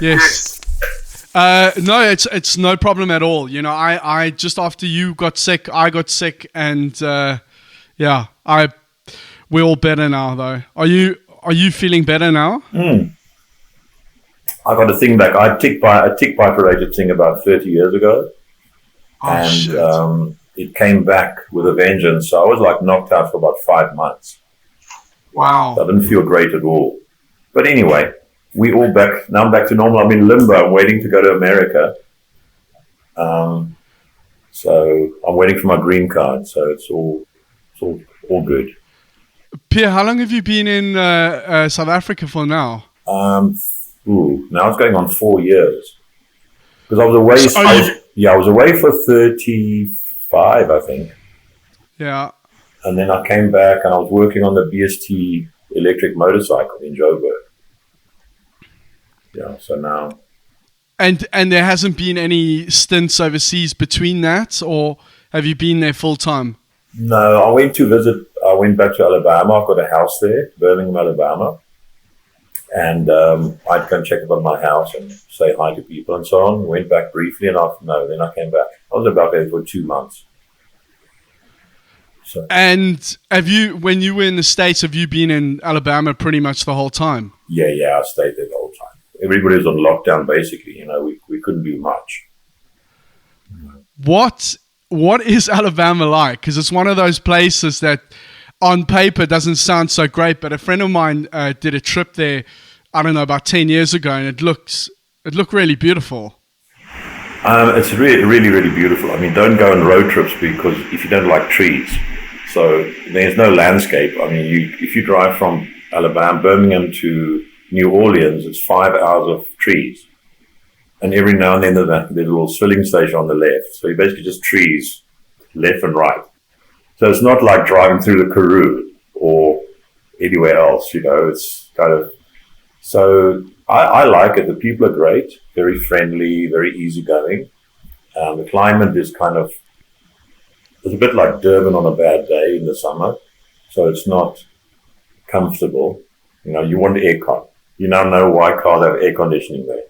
Yes. No, it's no problem at all. You know, I just after you got sick, I got sick, and we're all better now. Though, are you feeling better now? I got a thing back. I tick bifurated thing about 30 years ago, it came back with a vengeance. So I was like knocked out for about 5 months. Wow. So I didn't feel great at all. But anyway, we all back. Now I'm back to normal. I'm in limbo. I'm waiting to go to America. So I'm waiting for my green card. So it's all good. Pierre, how long have you been in South Africa for now? Now it's going on 4 years. Because I was away. I was away for 35, I think. Yeah. And then I came back and I was working on the BST electric motorcycle in Joburg. Yeah, so now. And there hasn't been any stints overseas between that, or have you been there full time? No, I went to visit. I went back to Alabama. I've got a house there, Birmingham, Alabama. And I'd go and check about my house and say hi to people and so on. Went back briefly and then I came back. I was about there for 2 months. So. And when you were in the States, have you been in Alabama pretty much the whole time? Yeah, I stayed there the whole time. Everybody was on lockdown, basically. You know, we couldn't do much. What is Alabama like? Because it's one of those places that on paper doesn't sound so great, but a friend of mine did a trip there, I don't know, about 10 years ago, and it looked really beautiful. It's really, really, really beautiful. I mean, don't go on road trips because if you don't like trees, so there's no landscape. I mean, if you drive from Alabama, Birmingham to New Orleans, it's 5 hours of trees. And every now and then there's a little filling station on the left. So you basically just trees left and right. So it's not like driving through the Karoo or anywhere else, you know, it's kind of, so I like it. The people are great, very friendly, very easygoing. The climate is it's a bit like Durban on a bad day in the summer. So it's not comfortable. You know, you want aircon. You now know why cars have air conditioning there.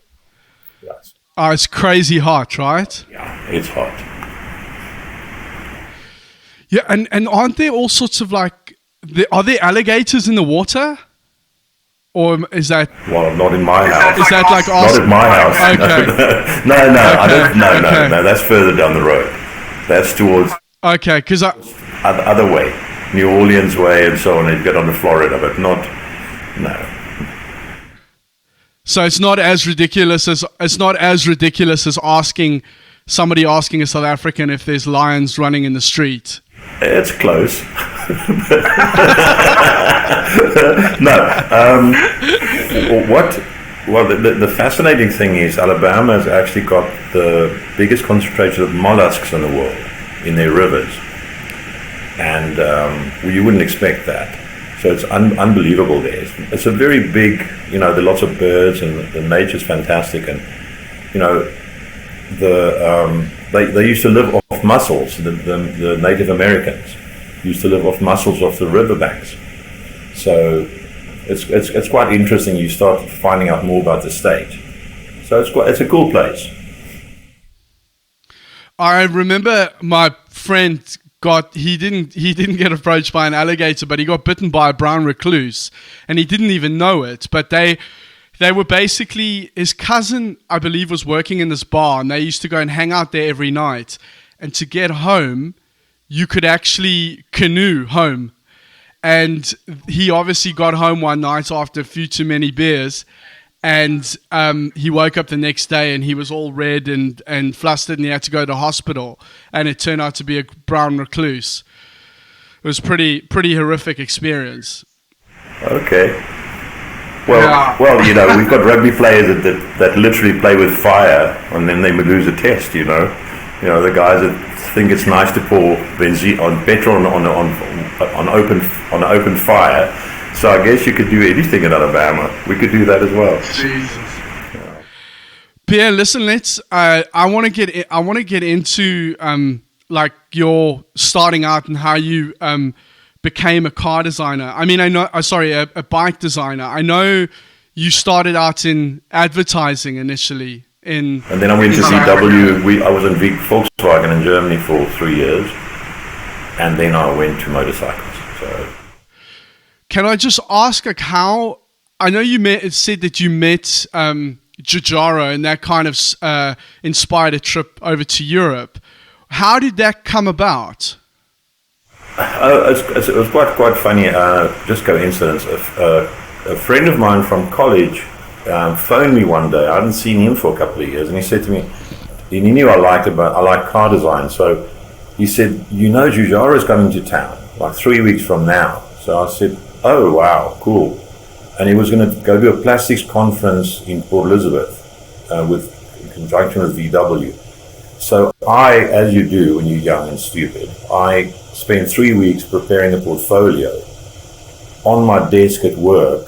Yes. Oh, it's crazy hot, right? Yeah, it's hot. Yeah, and aren't there all sorts of are there alligators in the water? Or is that... Well, not in my house. Is that like... Not in my house. Okay. No, I don't... No, that's further down the road. That's towards... Okay, because other way. New Orleans way and so on, you get on to Florida, but not... No. So it's not as ridiculous as somebody asking a South African if there's lions running in the street. It's close. No. The fascinating thing is Alabama has actually got the biggest concentration of mollusks in the world in their rivers. And you wouldn't expect that. So it's unbelievable there. It's a very big, you know, there are lots of birds and the nature's fantastic. And, you know, they used to live off mussels, the Native Americans used to live off mussels off the riverbanks. So it's quite interesting. You start finding out more about the state. So it's a cool place. I remember my friend he didn't get approached by an alligator, but he got bitten by a brown recluse, and he didn't even know it. But they were basically, his cousin, I believe, was working in this bar, and they used to go and hang out there every night. And to get home, you could actually canoe home. And he obviously got home one night after a few too many beers, and he woke up the next day and he was all red and flustered, and he had to go to hospital, and it turned out to be a brown recluse. It was pretty horrific experience. Okay. Well, you know, we've got rugby players that literally play with fire, and then they lose a test. You know, the guys that think it's nice to pour benzene on petrol on open fire. So I guess you could do anything in Alabama. We could do that as well. Jesus. Yeah. Pierre, listen. I want to get into like your starting out and how you became a car designer. I mean, I know. A bike designer. I know you started out in advertising initially. And then I went to VW. I was in Volkswagen in Germany for 3 years, and then I went to motorcycles. So, can I just ask, like, how? I know it said that you met Giugiaro, and that kind of inspired a trip over to Europe. How did that come about? It was quite funny. Just coincidence. A friend of mine from college phoned me one day. I hadn't seen him for a couple of years, and he said to me, he knew I like car design, so he said, Giugiaro is coming to town like 3 weeks from now. So I said, oh wow, cool. And he was going to go to a plastics conference in Port Elizabeth in conjunction with VW. So I, as you do when you're young and stupid, I spent 3 weeks preparing a portfolio on my desk at work,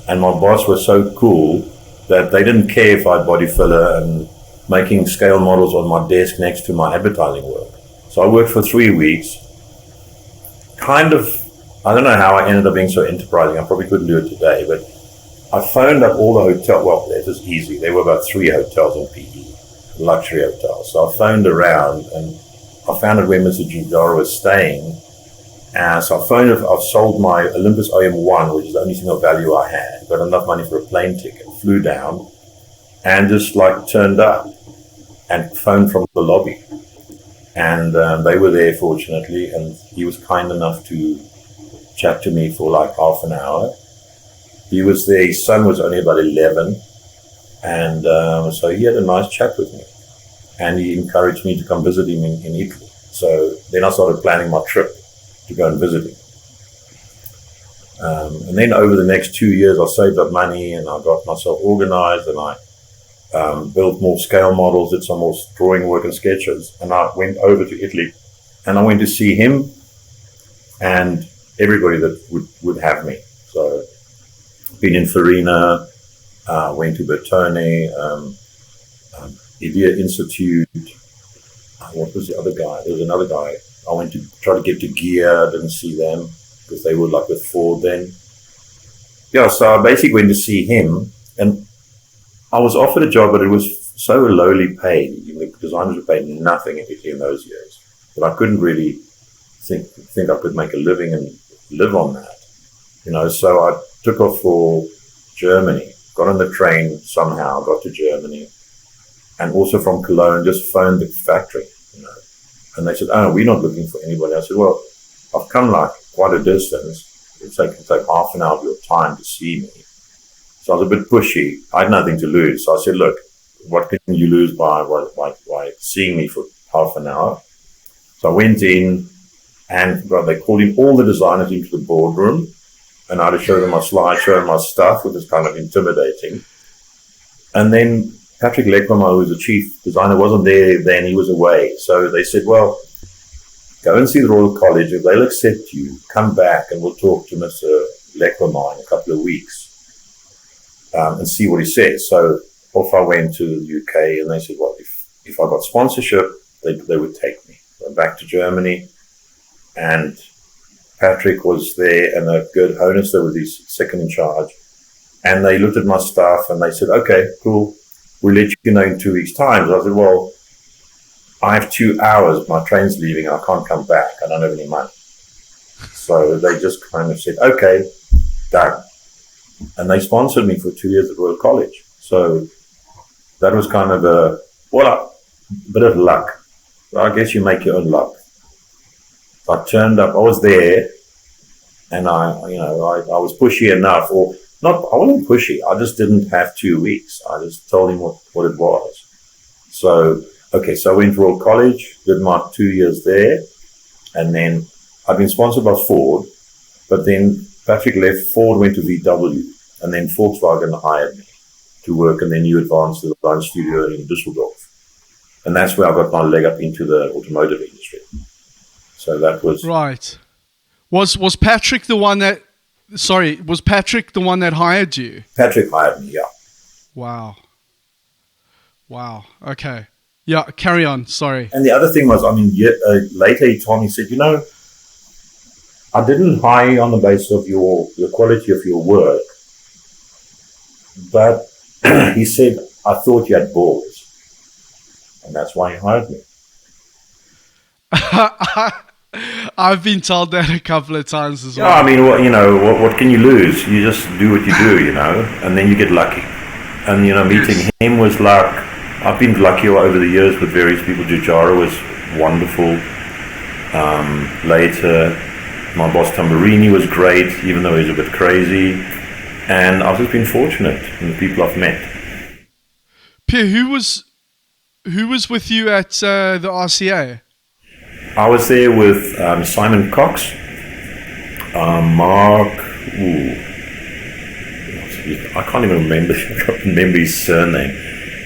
and my boss was so cool that they didn't care if I had body filler and making scale models on my desk next to my advertising work. So I worked for 3 weeks. I don't know how I ended up being so enterprising. I probably couldn't do it today, but I phoned up all the hotels. Well, it was easy. There were about 3 hotels in PE, luxury hotels. So I phoned around, and I found out where Mr. Giugiaro was staying. So I've sold my Olympus OM1, which is the only single value I had, got enough money for a plane ticket, flew down, and just turned up and phoned from the lobby. And they were there, fortunately, and he was kind enough to chat to me for half an hour. He was there, his son was only about 11, and so he had a nice chat with me, and he encouraged me to come visit him in Italy. So then I started planning my trip to go and visit him. And then over the next 2 years, I saved up money, and I got myself organized, and I built more scale models, did some more drawing work and sketches, and I went over to Italy, and I went to see him and everybody that would have me. So been in Farina, went to Bertone, Idea Institute. What was the other guy? There was another guy. I went to try to get to Gear, didn't see them because they were with Ford then. Yeah, so I basically went to see him, and I was offered a job, but it was so lowly paid. The designers were paid nothing in Italy in those years, that I couldn't really think I could make a living and live on that. So I took off for Germany, got on the train somehow, got to Germany, and also from Cologne, just phoned the factory, and they said, oh, we're not looking for anybody. I said, well, I've come quite a distance. It can take half an hour of your time to see me. So I was a bit pushy. I had nothing to lose. So I said, look, what can you lose by seeing me for half an hour? So I went in, and they called in all the designers into the boardroom, and I had to show them my slides, show them my stuff, which was kind of intimidating. And then Patrick Le Quément, who was the chief designer, wasn't there then, he was away. So they said, well, go and see the Royal College. If they'll accept you, come back and we'll talk to Mr. Le Quément in a couple of weeks and see what he says. So off I went to the UK, and they said, well, if I got sponsorship, they would take me. Went back to Germany, and Patrick was there, and a good Honus, there was his second in charge. And they looked at my stuff, and they said, okay, cool, we'll let you know in 2 weeks' time. So I said, well, I have 2 hours, my train's leaving, I can't come back, I don't have any money. So they just kind of said, okay, done. And they sponsored me for 2 years at Royal College. So that was kind of a bit of luck. I guess you make your own luck. So I turned up, I was there, and I was pushy enough, or not, I wasn't pushy, I just didn't have 2 weeks. I just told him what it was. So I went to Royal College, did my 2 years there, and then I'd been sponsored by Ford, but then Patrick left, Ford went to VW, and then Volkswagen hired me to work in their new advanced design studio in Dusseldorf. And that's where I got my leg up into the automotive industry. So that was... Right. Was Patrick the one that... Sorry, was Patrick the one that hired you? Patrick hired me, yeah. Wow. Okay. Yeah, carry on. Sorry. And the other thing was, later he told me, he said, I didn't hire you on the basis of the quality of your work. But he said, I thought you had balls. And that's why he hired me. I've been told that a couple of times as well. Yeah, I mean, what can you lose? You just do what you do, and then you get lucky. And, meeting him was luck. I've been lucky over the years with various people. Giugiaro was wonderful. Later, my boss Tamburini was great, even though he's a bit crazy. And I've just been fortunate in the people I've met. Pierre, who was with you at the RCA? I was there with Simon Cox, Mark. I can't even remember. I can't remember his surname.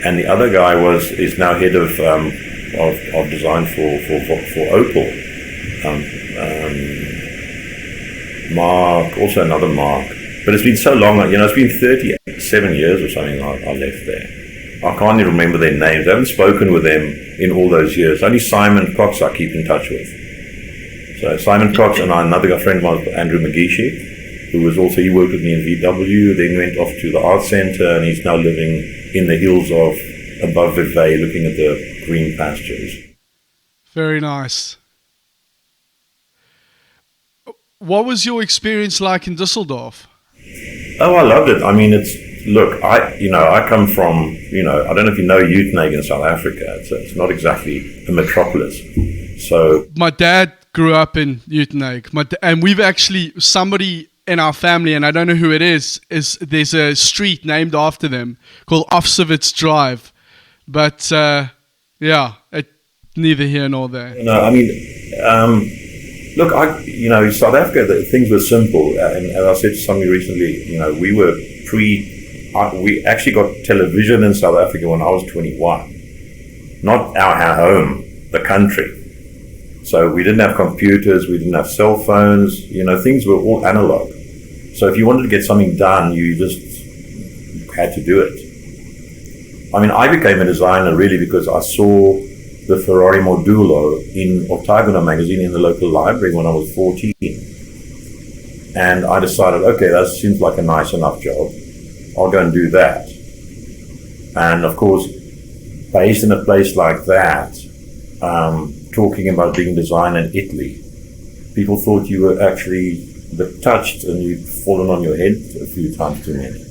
And the other guy is now head of design for Opel. Mark, also another Mark. But it's been so long. It's been 37 years or something. I left there. I can't even remember their names. I haven't spoken with them in all those years. Only Simon Cox I keep in touch with. So Simon Cox and another guy, friend of mine, Andrew McGeeshy, who was also, he worked with me in VW, then went off to the art center, and he's now living in the hills above Vevey, looking at the green pastures. Very nice. What was your experience like in Dusseldorf? Oh, I loved it. I mean, I come from, I don't know if you know Uitenhage in South Africa. It's not exactly a metropolis. So my dad grew up in Uitenhage, and we've actually, somebody in our family, and I don't know who it is there's a street named after them called Offsevitz Drive. But neither here nor there. I mean, look, South Africa, things were simple. And as I said to somebody recently, we were we actually got television in South Africa when I was 21. Not our home, the country. So we didn't have computers, we didn't have cell phones, things were all analog. So if you wanted to get something done, you just had to do it. I mean, I became a designer really because I saw the Ferrari Modulo in Ottagono magazine in the local library when I was 14. And I decided, okay, that seems like a nice enough job. I'll go and do that. And of course, based in a place like that, talking about being a designer in Italy, people thought you were actually a bit touched and you'd fallen on your head a few times too many.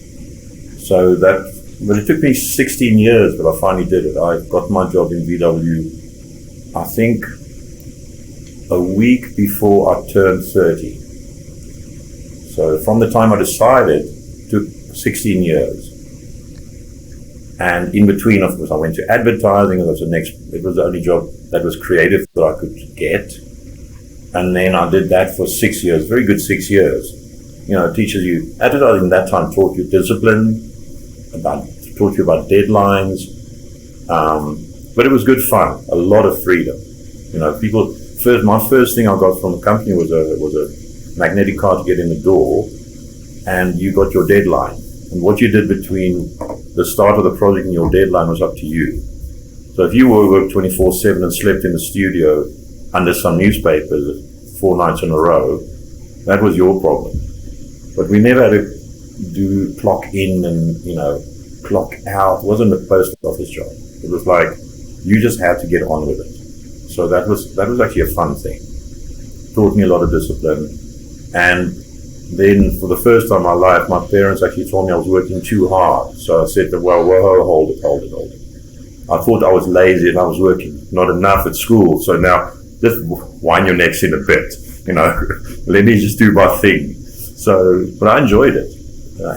But it took me 16 years, but I finally did it. I got my job in VW, I think, a week before I turned 30. So from the time I decided, it took 16 years. And in between, of course, I went to advertising. It was the only job that was creative that I could get. And then I did that for 6 years, very good 6 years. It teaches you, advertising that time taught you discipline, taught you about deadlines, but it was good fun, a lot of freedom. My first thing I got from the company was a magnetic card to get in the door, and you got your deadline. And what you did between the start of the project and your deadline was up to you. So if you worked 24/7 and slept in the studio under some newspapers 4 nights in a row, that was your problem. But we never had to do clock in and, clock out. It wasn't a post office job. It was like you just had to get on with it. So that was actually a fun thing. Taught me a lot of discipline. And then for the first time in my life, my parents actually told me I was working too hard. So I said, well, hold it. I thought I was lazy and I was working not enough at school. So now just wind your necks in a bit, let me just do my thing. But I enjoyed it.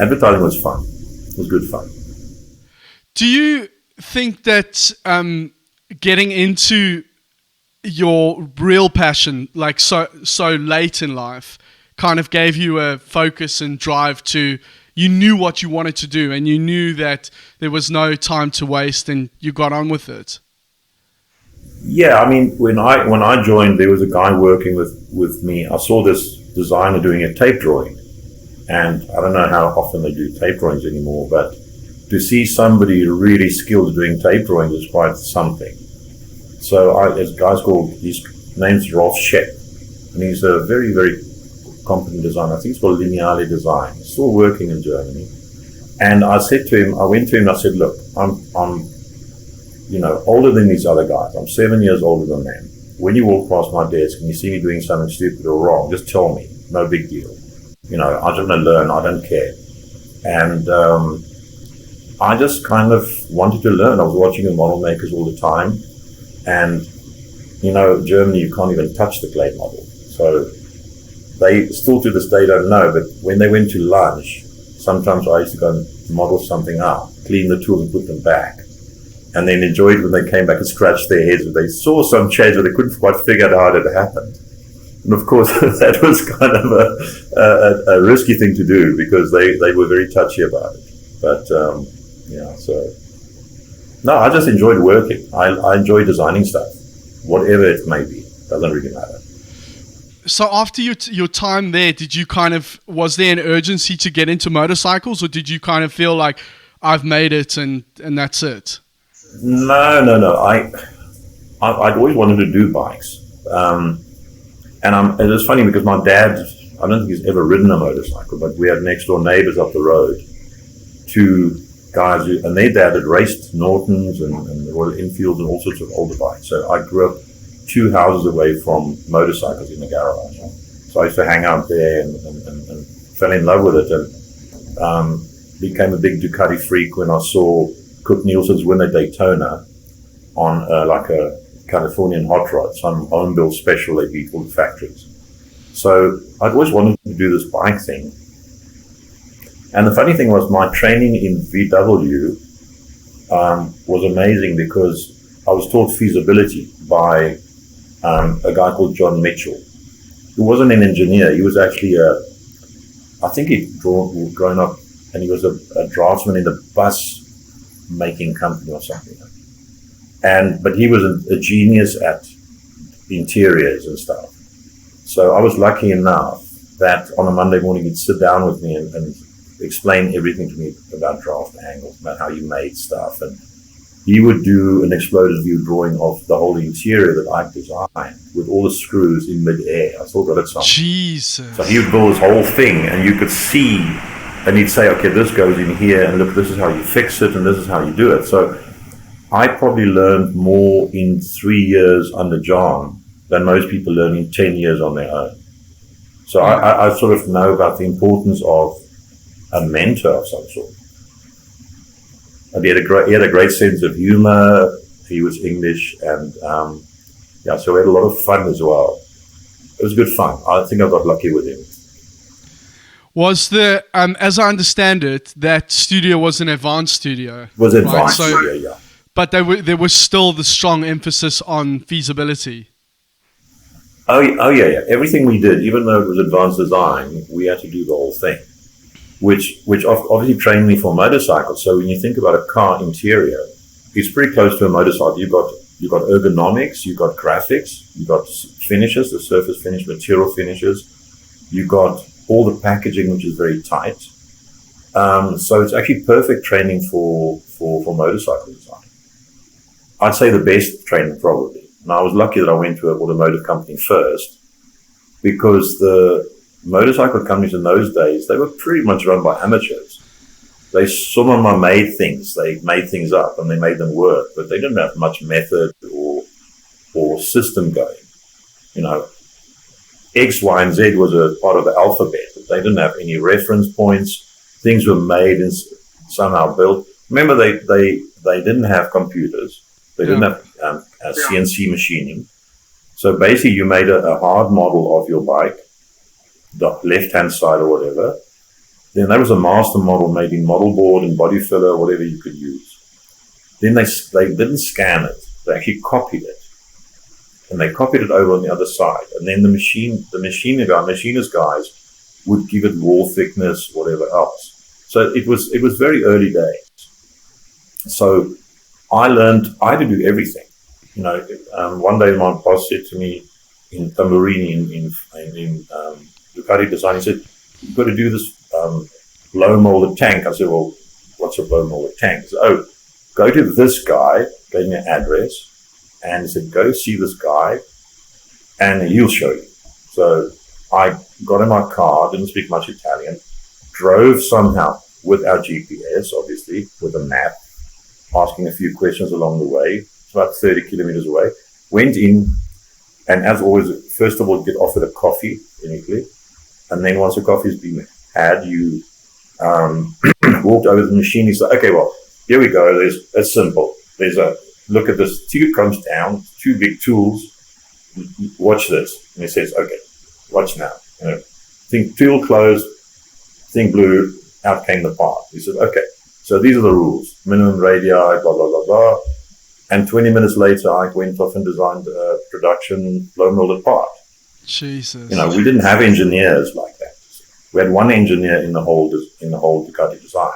Advertising was fun. It was good fun. Do you think that getting into your real passion, like so late in life, kind of gave you a focus and drive to, you knew what you wanted to do and you knew that there was no time to waste and you got on with it? Yeah, I mean, when I joined, there was a guy working with me. I saw this designer doing a tape drawing. And I don't know how often they do tape drawings anymore, but to see somebody really skilled at doing tape drawings is quite something. So there's a guy his name's Rolf Schepp, and he's a very, very competent designer. I think it's called Lineale Design. He's still working in Germany. And I said to him, I went to him and I said, look, I'm older than these other guys. I'm 7 years older than them. When you walk past my desk and you see me doing something stupid or wrong, just tell me. No big deal. I just want to learn. I don't care. And I just kind of wanted to learn. I was watching the model makers all the time. And, Germany, you can't even touch the clay model. So they still to this day don't know. But when they went to lunch, sometimes I used to go and model something out, clean the tools and put them back. And then enjoyed when they came back and scratched their heads when they saw some change, but they couldn't quite figure out how it had happened. And of course, that was kind of a risky thing to do because they were very touchy about it. But no, I just enjoyed working. I enjoy designing stuff, whatever it may be. Doesn't really matter. So after your time there, was there an urgency to get into motorcycles, or did you kind of feel like I've made it and that's it? No. I'd always wanted to do bikes. And it was funny because my dad, I don't think he's ever ridden a motorcycle, but we had next door neighbors up the road, two guys, and their dad had raced Nortons and Royal Enfields and all sorts of older bikes. So I grew up 2 houses away from motorcycles in the garage. So I used to hang out there and fell in love with it, and became a big Ducati freak when I saw Cook Nielsen's win at Daytona on like a Californian hot rod, some home-built special they beat all the factories. So I'd always wanted to do this bike thing. And the funny thing was my training in VW was amazing because I was taught feasibility by a guy called John Mitchell, who wasn't an engineer. He was actually I think he'd grown up and he was a draftsman in the bus making company or something. But he was a genius at interiors and stuff. So I was lucky enough that on a Monday morning he'd sit down with me and explain everything to me about draft angles, about how you made stuff. And he would do an exploded view drawing of the whole interior that I designed with all the screws in midair. I still got it somewhere. Jesus. So he would build this whole thing and you could see, and he'd say, okay, this goes in here, and look, this is how you fix it, and this is how you do it. So I probably learned more in 3 years under John than most people learn in 10 years on their own. So I sort of know about the importance of a mentor of some sort. And he had a great sense of humor. He was English, and so we had a lot of fun as well. It was good fun. I think I got lucky with him. Was the as I understand it, that studio was an advanced studio? Was advanced studio, yeah. But there was still the strong emphasis on feasibility. Oh yeah. Everything we did, even though it was advanced design, we had to do the whole thing, which obviously trained me for motorcycles. So when you think about a car interior, it's pretty close to a motorcycle. You've got ergonomics, you've got graphics, you've got finishes, the surface finish, material finishes, you've got all the packaging, which is very tight. So it's actually perfect training for motorcycle design. I'd say the best training probably. And I was lucky that I went to an automotive company first, because the motorcycle companies in those days, they were pretty much run by amateurs. Some of them made things. They made things up and they made them work, but they didn't have much method or system going. X, Y, and Z was a part of the alphabet, but they didn't have any reference points. Things were made and somehow built. Remember, they didn't have computers. They didn't have CNC machining. So basically, you made a hard model of your bike, the left-hand side or whatever. Then there was a master model made in model board and body filler, whatever you could use. Then they didn't scan it. They actually copied it. And they copied it over on the other side. And then the machinist guys would give it wall thickness, whatever else. So it was very early days. So I learned I had to do everything. One day my boss said to me in Tamburini in Ducati design, he said, "You've got to do this blow molded tank." I said, "Well, what's a blow molded tank?" He said, "Go to this guy," gave me an address, and he said, "Go see this guy, and he'll show you." So I got in my car, didn't speak much Italian, drove somehow with our GPS, obviously, with a map, asking a few questions along the way. It's about 30 kilometers away. Went in, and as always, first of all, get offered a coffee in Italy. And then once the coffee's been had, you walked over to the machine. He said, okay, well, here we go. It's simple. Look at this. Tube comes down, two big tools. Watch this. And he says, okay, watch now. Think tool closed, thing blew, out came the part. He said, okay, so these are the rules. Minimum radii, blah, blah, blah, blah. And 20 minutes later, I went off and designed a production blow molded part. Jesus. We didn't have engineers like that. We had one engineer in the whole Ducati design.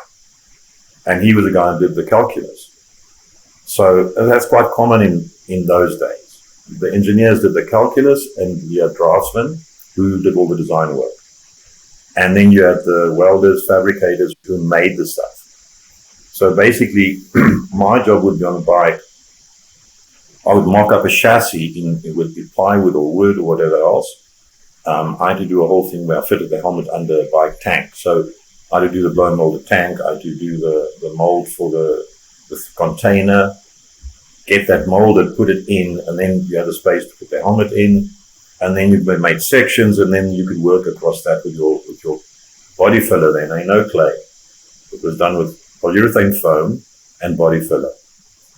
And he was the guy who did the calculus. So that's quite common in those days. The engineers did the calculus, and you had draftsmen who did all the design work. And then you had the welders, fabricators who made the stuff. So basically, my job would be on the bike. I would mock up a chassis with plywood or wood or whatever else. I had to do a whole thing where I fitted the helmet under a bike tank. So I had to do the blow molded tank. I had to do the mold for the container, get that molded, put it in, and then you had the space to put the helmet in. And then you made sections, and then you could work across that with your body filler then, clay. It was done with polyurethane foam and body filler.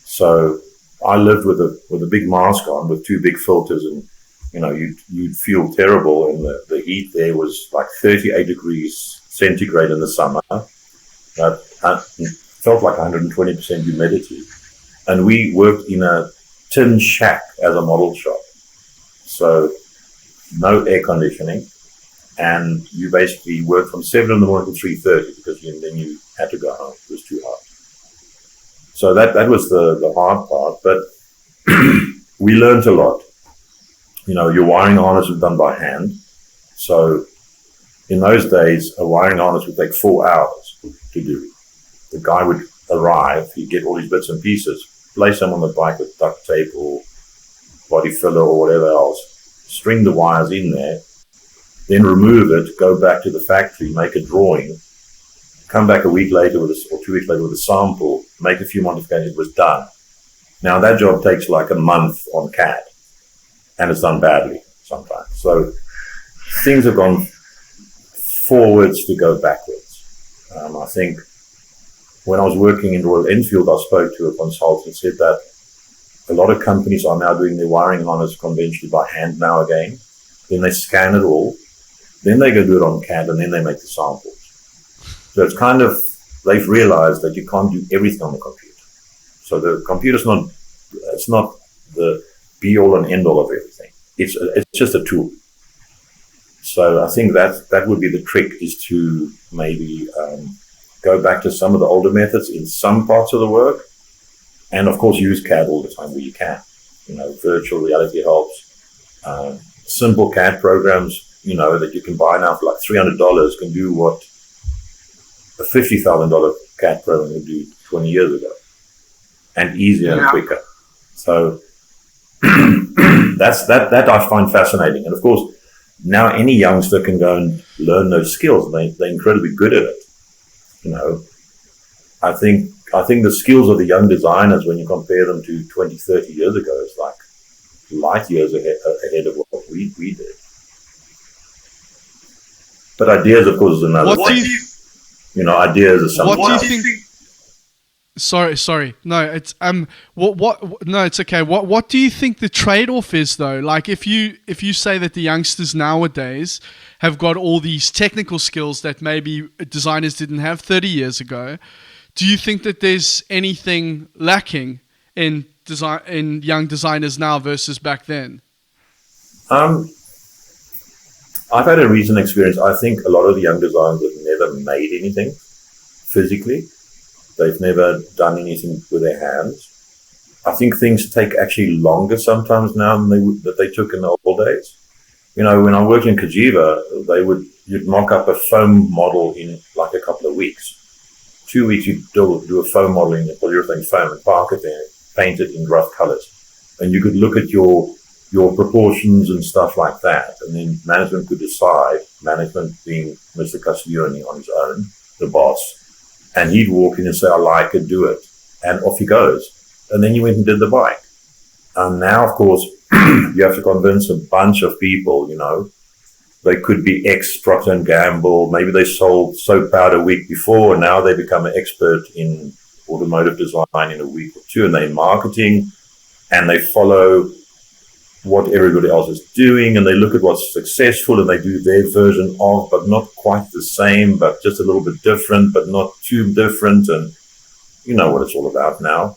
So I lived with a big mask on with two big filters, and you'd feel terrible, and the heat there was like 38 degrees centigrade in the summer. It felt like 120% humidity. And we worked in a tin shack as a model shop. So no air conditioning, and you basically worked from 7 in the morning to 3:30 because then you had to go home. It was too hot. So that was the hard part, but we learned a lot. Your wiring harness was done by hand. So in those days, a wiring harness would take 4 hours to do. The guy would arrive, he'd get all these bits and pieces, place them on the bike with duct tape or body filler or whatever else, string the wires in there, then remove it, go back to the factory, make a drawing, come back a week later or 2 weeks later with a sample, make a few modifications, it was done. Now that job takes like a month on CAD, and it's done badly sometimes. So things have gone forwards to go backwards. I think when I was working in Royal Enfield, I spoke to a consultant and said that a lot of companies are now doing their wiring harness conventionally by hand now again. Then they scan it all, then they go do it on CAD, and then they make the samples. So it's kind of, they've realized that you can't do everything on the computer. So the computer's it's not the be-all and end-all of everything. It's just a tool. So I think that would be the trick, is to maybe go back to some of the older methods in some parts of the work, and of course use CAD all the time where you can. Virtual reality helps. Simple CAD programs, that you can buy now for like $300 can do what a $50,000 CAD program would do 20 years ago, and easier and quicker. So that I find fascinating. And of course, now any youngster can go and learn those skills. They're incredibly good at it. I think the skills of the young designers, when you compare them to 20, 30 years ago, is like light years ahead of what we did. But ideas, of course, is another thing. Ideas are something. What do you think? Sorry. No, it's No, it's okay. What do you think the trade-off is, though? Like, if you say that the youngsters nowadays have got all these technical skills that maybe designers didn't have 30 years ago, do you think that there's anything lacking in young designers now versus back then? I've had a recent experience. I think a lot of the young designers have never made anything physically. They've never done anything with their hands. I think things take actually longer sometimes now than they took in the old days. When I worked in Cagiva, you'd mock up a foam model in like a couple of weeks. 2 weeks you'd do a foam model in polyurethane foam and park it there, paint it in rough colors. And you could look at your proportions and stuff like that. And then management could decide, management being Mr. Castiglione on his own, the boss, And he'd walk in and say, I like it, do it. And off he goes. And then he went and did the bike. And now, of course, you have to convince a bunch of people, They could be ex-Procter & Gamble. Maybe they sold soap powder a week before, and now they become an expert in automotive design in a week or two, and they're in marketing, and they follow what everybody else is doing, and they look at what's successful, and they do their version of, but not quite the same, but just a little bit different, but not too different, and you know what it's all about now.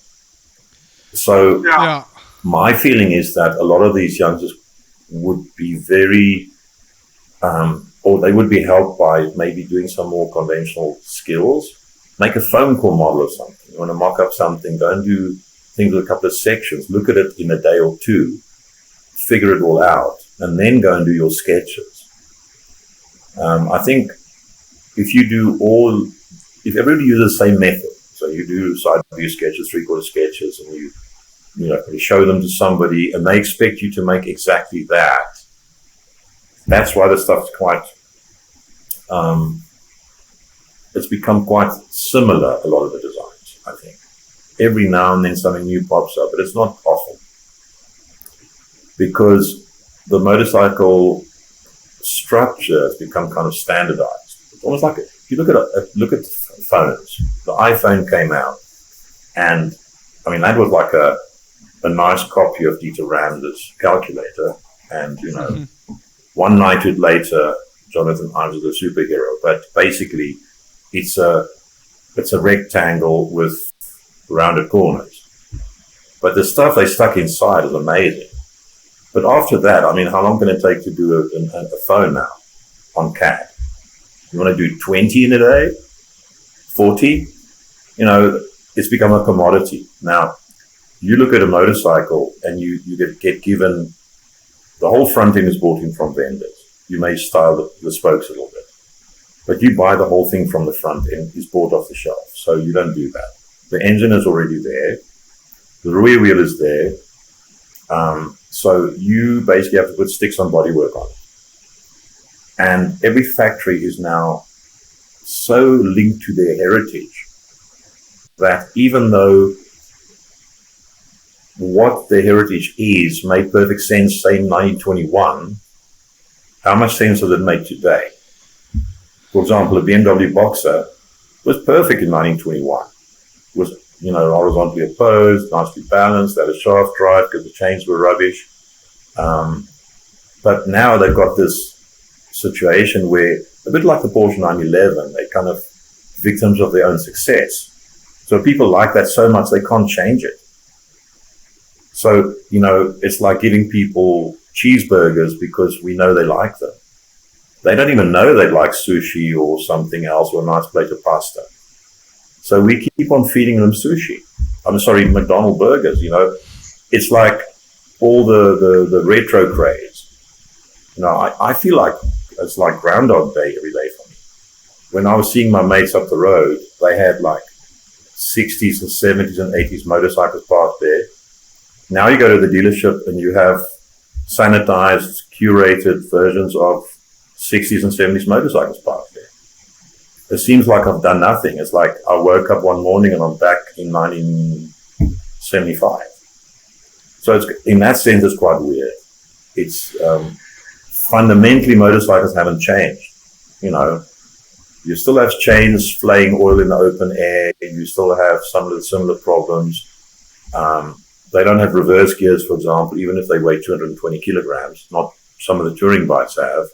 So my feeling is that a lot of these youngsters would be very, or they would be helped by maybe doing some more conventional skills. Make a phone call model or something. You want to mock up something, go and do things with a couple of sections, look at it in a day or two, figure it all out, and then go and do your sketches. I think if everybody uses the same method, so you do side view sketches, three-quarter sketches, and you show them to somebody, and they expect you to make exactly that. That's why the stuff's quite, it's become quite similar, a lot of the designs, I think. Every now and then something new pops up, but it's not often. Because the motorcycle structure has become kind of standardized. It's almost like, if you look at phones, the iPhone came out, and I mean, that was like a nice copy of Dieter Ram's calculator, and one night later, Jonathan Ives is a superhero. But basically, it's a rectangle with rounded corners. But the stuff they stuck inside is amazing. But after that, I mean, how long can it take to do a phone now on CAD? You want to do 20 in a day? 40? It's become a commodity. Now, you look at a motorcycle and you get given, the whole front end is bought in from vendors. You may style the spokes a little bit. But you buy the whole thing from the front end, it's bought off the shelf. So you don't do that. The engine is already there. The rear wheel is there. So you basically have to put sticks on bodywork on it. And every factory is now so linked to their heritage that even though what their heritage is made perfect sense, say, in 1921, how much sense does it make today? For example, a BMW Boxer was perfect in 1921. It was, horizontally opposed, nicely balanced, had a shaft drive because the chains were rubbish. But now they've got this situation where, a bit like the Porsche 911, they're kind of victims of their own success. So people like that so much they can't change it. So, it's like giving people cheeseburgers because we know they like them. They don't even know they'd like sushi or something else or a nice plate of pasta. So we keep on feeding them sushi. McDonald's burgers, It's like all the retro craze. I feel like it's like Groundhog Day every day for me. When I was seeing my mates up the road, they had like 60s and 70s and 80s motorcycles parked there. Now you go to the dealership and you have sanitized, curated versions of 60s and 70s motorcycles parked there. It seems like I've done nothing. It's like I woke up one morning and I'm back in 1975. So in that sense, it's quite weird. It's fundamentally, motorcycles haven't changed. You still have chains flaying oil in the open air. You still have some of the similar problems. They don't have reverse gears, for example, even if they weigh 220 kilograms. Not some of the touring bikes have.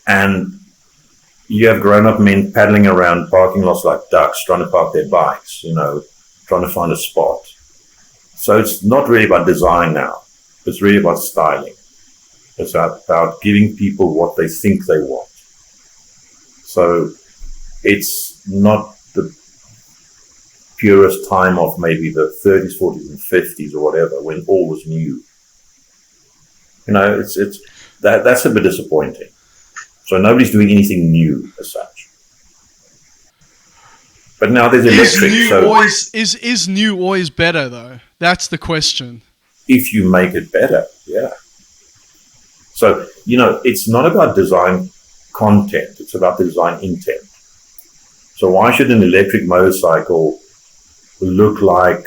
And you have grown-up men paddling around parking lots like ducks, trying to park their bikes, trying to find a spot. So it's not really about design now. It's really about styling. It's about giving people what they think they want. So it's not the purest time of maybe the 30s, 40s, and 50s or whatever, when all was new. That's a bit disappointing. So nobody's doing anything new as such. But now there's electric. Is new always better though? That's the question. If you make it better, yeah. So, it's not about design content, it's about the design intent. So why should an electric motorcycle look like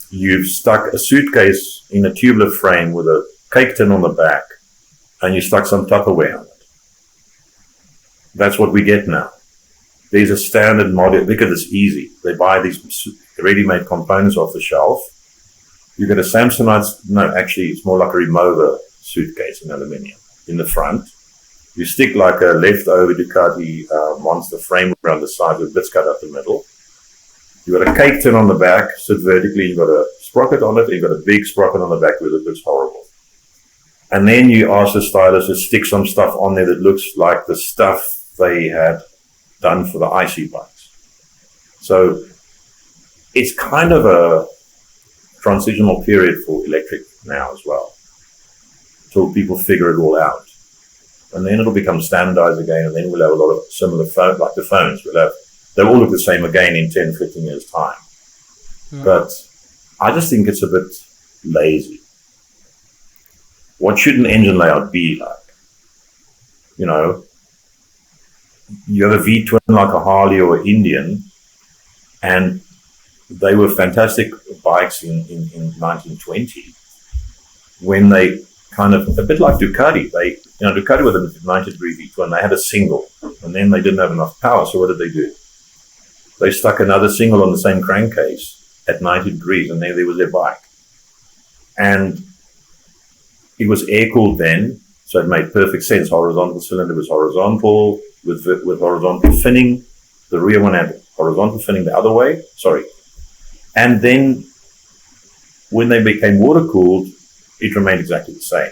you've stuck a suitcase in a tubular frame with a cake tin on the back and you stuck some Tupperware on it? That's what we get now. There's a standard model, because it's easy. They buy these ready-made components off the shelf. You get a Samsonite, no, actually it's more like a Remover suitcase in aluminium in the front. You stick like a leftover Ducati monster frame around the side with bits cut up the middle. You've got a cake tin on the back, sit vertically, you've got a sprocket on it, and you've got a big sprocket on the back where it looks horrible. And then you ask the stylist to stick some stuff on there that looks like the stuff they had done for the IC bikes. So it's kind of a transitional period for electric now as well, till people figure it all out. And then it'll become standardized again, and then we'll have a lot of similar phones, like the phones. They'll all look the same again in 10, 15 years' time. Yeah. But I just think it's a bit lazy. What should an engine layout be like? You know, you have a V-twin like a Harley or an Indian, and they were fantastic bikes in 1920 when they kind of, a bit like Ducati. Ducati with a 90-degree V-twin, they had a single, and then they didn't have enough power, so what did they do? They stuck another single on the same crankcase at 90 degrees, and there was their bike. And it was air-cooled then, so it made perfect sense. Horizontal cylinder was horizontal, with horizontal finning. The rear one had horizontal finning the other way. And then when they became water-cooled, it remained exactly the same.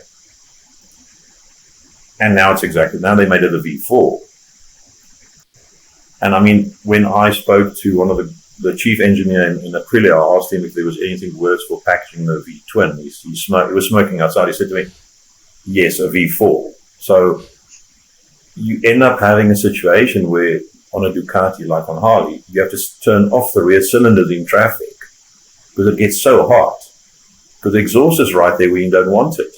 And now they made it a V4. And I mean, when I spoke to one of the chief engineer in Aprilia, I asked him if there was anything worse for packaging the V-twin. He was smoking outside. He said to me, yes, a V4. So you end up having a situation where on a Ducati, like on Harley, you have to turn off the rear cylinders in traffic because it gets so hot, because the exhaust is right there where you don't want it.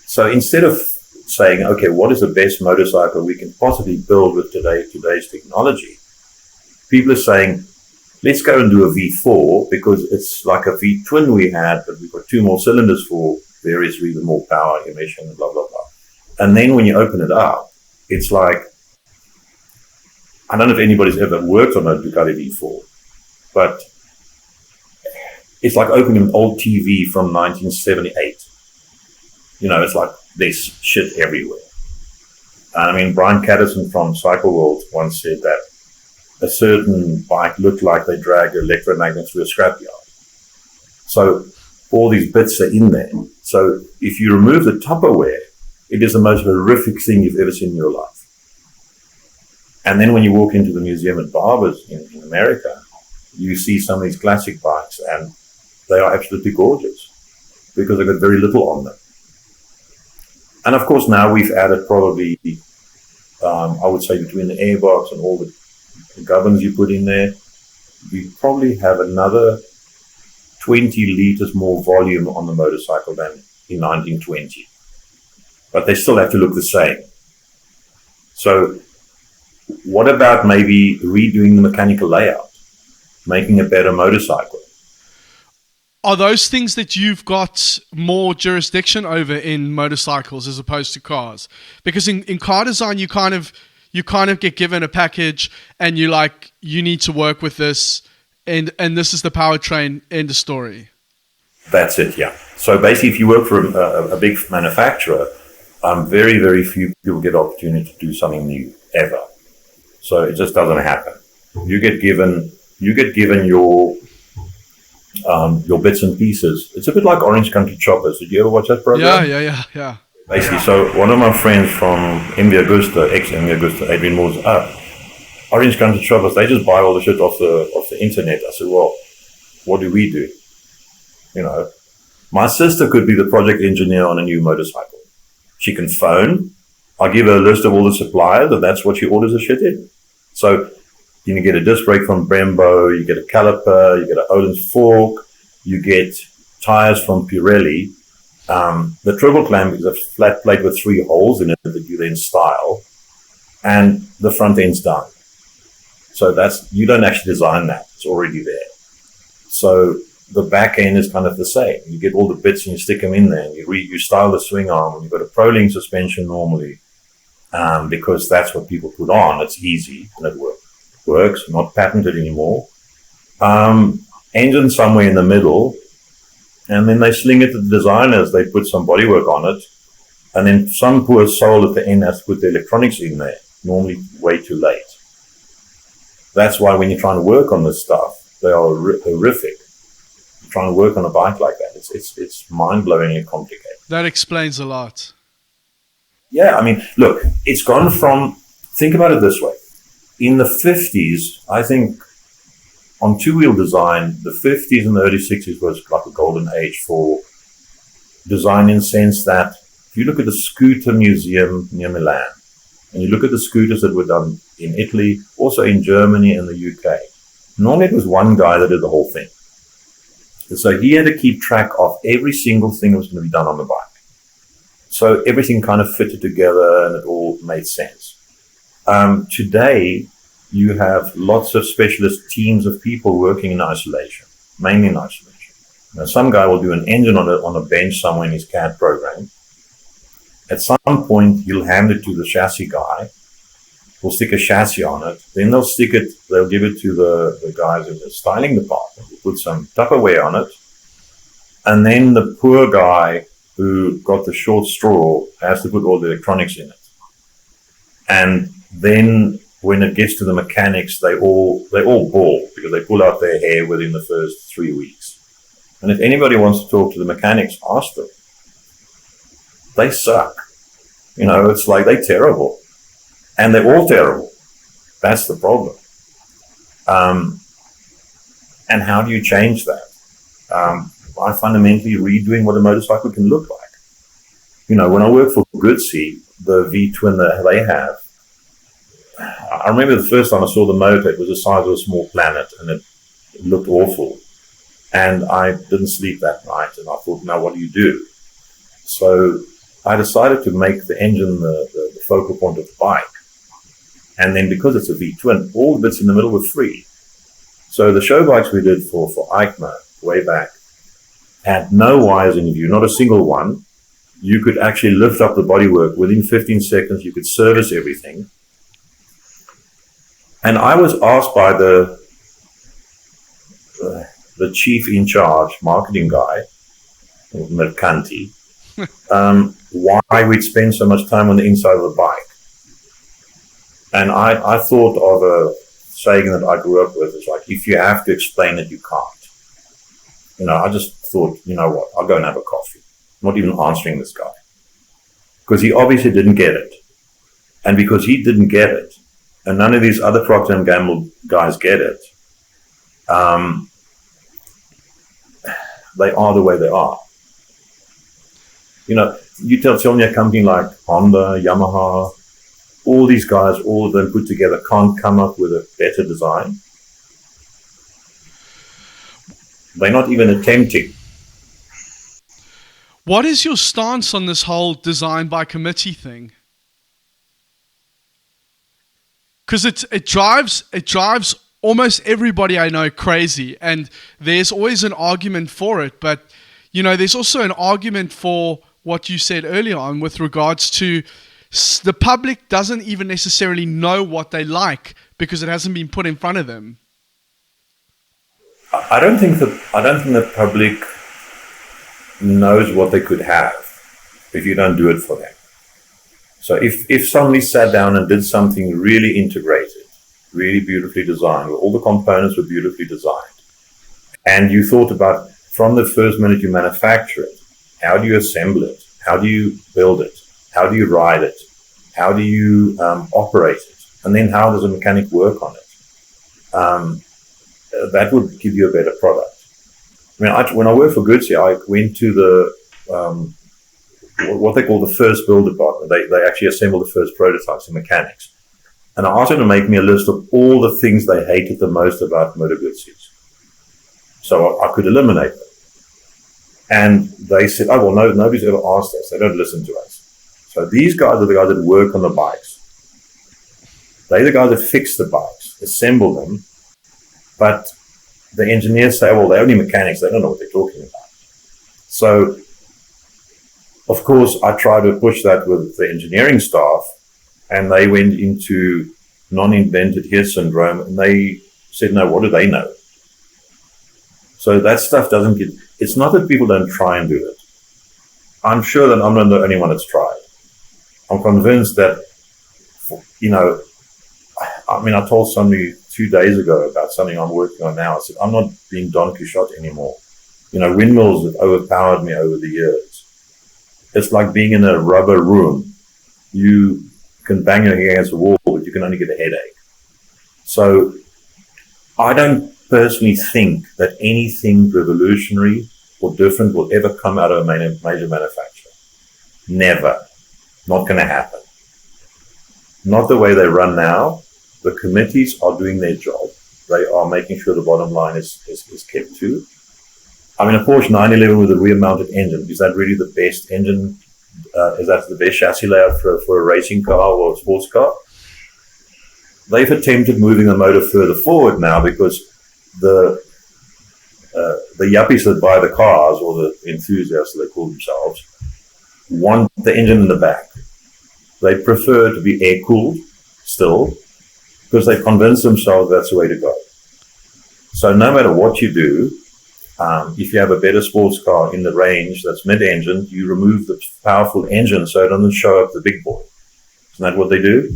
So instead of saying, okay, what is the best motorcycle we can possibly build with today's technology, people are saying, let's go and do a V4 because it's like a V-twin we had, but we've got two more cylinders for various reasons, more power, emission, blah, blah, blah. And then when you open it up, it's like, I don't know if anybody's ever worked on a Ducati V4, but it's like opening an old TV from 1978. You know, it's like there's shit everywhere. I mean, Brian Caddison from Cycle World once said that a certain bike looked like they dragged an electromagnet through a scrapyard. So all these bits are in there. So if you remove the Tupperware, it is the most horrific thing you've ever seen in your life. And then when you walk into the museum at Barber's in America, you see some of these classic bikes, and they are absolutely gorgeous because they've got very little on them. And of course, now we've added probably, I would say, between the airbox and all the gubbins you put in there, we probably have another 20 liters more volume on the motorcycle than in 1920. But they still have to look the same. So what about maybe redoing the mechanical layout, making a better motorcycle? Are those things that you've got more jurisdiction over in motorcycles as opposed to cars? Because in car design, you kind of get given a package and you need to work with this, and this is the powertrain, end of story. That's it, yeah. So basically, if you work for a big manufacturer, very, very few people get the opportunity to do something new ever. So it just doesn't happen. You get given your bits and pieces. It's a bit like Orange Country Choppers. Did you ever watch that program? Yeah. Basically, so one of my friends from MV Augusta, ex-MV Augusta, Adrian Moore's Orange Country Choppers, they just buy all the shit off the internet. I said, well, what do we do? You know, my sister could be the project engineer on a new motorcycle. She can phone. I give her a list of all the suppliers, and that's what she orders the shit in. So you get a disc brake from Brembo, you get a caliper, you get an Olin's fork, you get tires from Pirelli. The triple clamp is a flat plate with 3 holes in it that you then style, and the front end's done. So you don't actually design that. It's already there. So the back end is kind of the same. You get all the bits and you stick them in there, and you style the swing arm, and you've got a Pro-Link suspension normally, because that's what people put on. It's easy and it works, not patented anymore. Engine somewhere in the middle, and then they sling it to the designers. They put some bodywork on it, and then some poor soul at the end has to put the electronics in there, normally way too late. That's why when you're trying to work on this stuff, they are horrific. Trying to work on a bike like that, it's mind-blowingly complicated. That explains a lot. Yeah, I mean, look, it's gone from, think about it this way. In the 50s, I think, on two-wheel design, the 50s and the early 60s was like a golden age for design, in the sense that if you look at the scooter museum near Milan, and you look at the scooters that were done in Italy, also in Germany and the UK, normally it was one guy that did the whole thing. So he had to keep track of every single thing that was going to be done on the bike. So everything kind of fitted together and it all made sense. Today, you have lots of specialist teams of people working in isolation, mainly in isolation. Now, some guy will do an engine on a bench somewhere in his CAD program. At some point, he'll hand it to the chassis guy. We'll stick a chassis on it. Then they'll give it to the guys in the styling department. We'll put some Tupperware on it. And then the poor guy who got the short straw has to put all the electronics in it. And then when it gets to the mechanics, they all bawl because they pull out their hair within the first 3 weeks. And if anybody wants to talk to the mechanics, ask them. They suck. It's like they're terrible. And they're all terrible. That's the problem. And how do you change that? By fundamentally redoing what a motorcycle can look like. When I worked for Goodsey, the V-twin that they have, I remember the first time I saw the motor, it was the size of a small planet, and it looked awful. And I didn't sleep that night, and I thought, now what do you do? So I decided to make the engine the focal point of the bike. And then because it's a V-twin, all the bits in the middle were free. So the show bikes we did for EICMA way back had no wires in view, not a single one. You could actually lift up the bodywork. Within 15 seconds, you could service everything. And I was asked by the chief in charge, marketing guy, Mercanti, why we'd spend so much time on the inside of the bike. And I thought of a saying that I grew up with. It's like, if you have to explain it, you can't. I just thought, what, I'll go and have a coffee. I'm not even answering this guy. Because he obviously didn't get it. And because he didn't get it, and none of these other Procter & Gamble guys get it, they are the way they are. You tell me a company like Honda, Yamaha, all these guys, all of them put together, can't come up with a better design. They're not even attempting. What is your stance on this whole design by committee thing? Because it drives almost everybody I know crazy, and there's always an argument for it. But there's also an argument for what you said earlier on with regards to the public doesn't even necessarily know what they like because it hasn't been put in front of them. I don't think the public knows what they could have if you don't do it for them. So if somebody sat down and did something really integrated, really beautifully designed, where all the components were beautifully designed, and you thought about from the first minute you manufacture it, how do you assemble it? How do you build it? How do you ride it? How do you operate it? And then how does a mechanic work on it? That would give you a better product. When I worked for Goodsey, I went to the what they call the first build department. They actually assemble the first prototypes in mechanics. And I asked them to make me a list of all the things they hated the most about Motor Goodseys, so I could eliminate them. And they said, oh, well, no, nobody's ever asked us. They don't listen to us. So these guys are the guys that work on the bikes. They're the guys that fix the bikes, assemble them, but the engineers say, well, they're only mechanics, they don't know what they're talking about. So, of course, I try to push that with the engineering staff, and they went into non-invented here syndrome, and they said, no, what do they know? So that stuff doesn't get, it's not that people don't try and do it. I'm sure that I'm not the only one that's tried. I'm convinced that, you know, I mean, I told somebody 2 days ago about something I'm working on now. I said, I'm not being Don Quixote anymore. You know, windmills have overpowered me over the years. It's like being in a rubber room. You can bang your head against the wall, but you can only get a headache. So I don't personally think that anything revolutionary or different will ever come out of a major manufacturer. Never. Not going to happen. Not the way they run now. The committees are doing their job. They are making sure the bottom line is kept to. I mean, a Porsche 911 with a rear-mounted engine, is that really the best engine? Is that the best chassis layout for a racing car or a sports car? They've attempted moving the motor further forward now because the yuppies that buy the cars, or the enthusiasts they call themselves, want the engine in the back. They prefer to be air-cooled still, because they've convinced themselves that's the way to go. So no matter what you do, if you have a better sports car in the range that's mid-engine, you remove the powerful engine so it doesn't show up the big boy. Isn't that what they do?